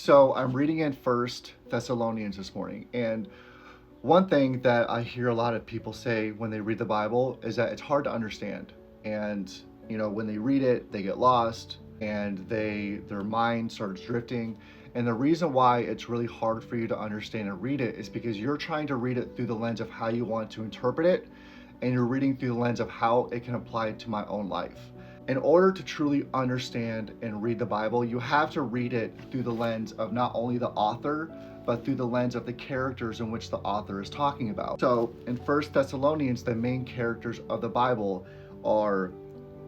So I'm reading in First Thessalonians this morning, and one thing that I hear a lot of people say when they read the Bible is that it's hard to understand. And when they read it, they get lost and their mind starts drifting. And the reason why it's really hard for you to understand and read it is because you're trying to read it through the lens of how you want to interpret it, and you're reading through the lens of how it can apply to my own life. In order to truly understand and read the Bible, you have to read it through the lens of not only the author, but through the lens of the characters in which the author is talking about. So in First Thessalonians, the main characters of the Bible are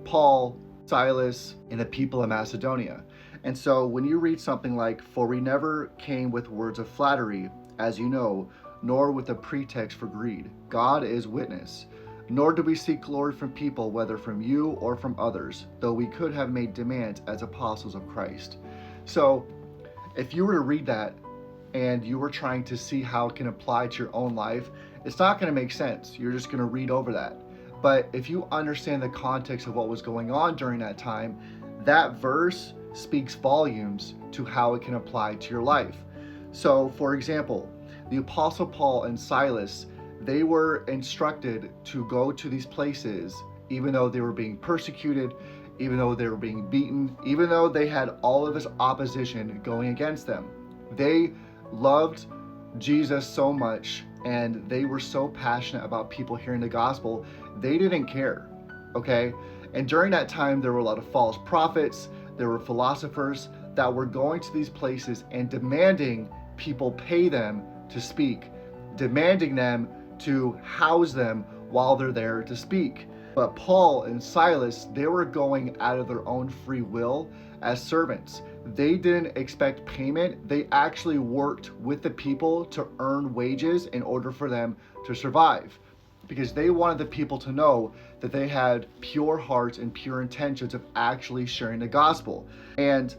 Paul, Silas, and the people of Macedonia. And so when you read something like, "For we never came with words of flattery, as you know, nor with a pretext for greed. God is witness. Nor do we seek glory from people, whether from you or from others, though we could have made demands as apostles of Christ." So if you were to read that and you were trying to see how it can apply to your own life, it's not going to make sense. You're just going to read over that. But if you understand the context of what was going on during that time, that verse speaks volumes to how it can apply to your life. So, for example, the Apostle Paul and Silas, they were instructed to go to these places even though they were being persecuted, even though they were being beaten, even though they had all of this opposition going against them. They loved Jesus so much and they were so passionate about people hearing the gospel, they didn't care, okay? And during that time, there were a lot of false prophets, there were philosophers that were going to these places and demanding people pay them to speak, demanding them to house them while they're there to speak. But Paul and Silas, they were going out of their own free will as servants. They didn't expect payment. They actually worked with the people to earn wages in order for them to survive, because they wanted the people to know that they had pure hearts and pure intentions of actually sharing the gospel. And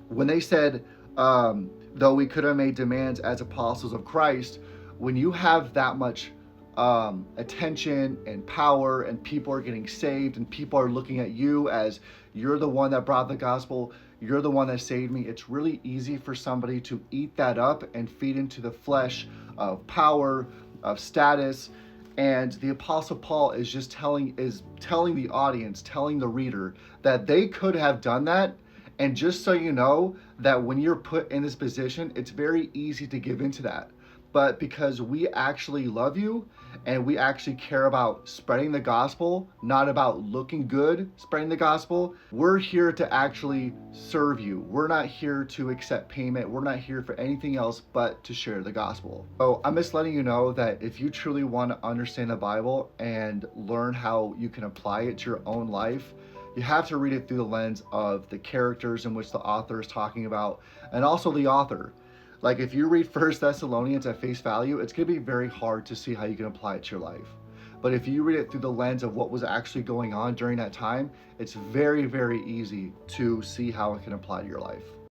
when they said, though we could have made demands as apostles of Christ, when you have that much attention and power and people are getting saved and people are looking at you as you're the one that brought the gospel, you're the one that saved me, it's really easy for somebody to eat that up and feed into the flesh of power, of status. And the Apostle Paul is just telling the audience, telling the reader that they could have done that. And just so you know that when you're put in this position, it's very easy to give into that. But because we actually love you and we actually care about spreading the gospel, not about looking good spreading the gospel, we're here to actually serve you. We're not here to accept payment. We're not here for anything else but to share the gospel. So I'm just letting you know that if you truly want to understand the Bible and learn how you can apply it to your own life, you have to read it through the lens of the characters in which the author is talking about, and also the author. Like if you read First Thessalonians at face value, it's going to be very hard to see how you can apply it to your life. But if you read it through the lens of what was actually going on during that time, it's very, very easy to see how it can apply to your life.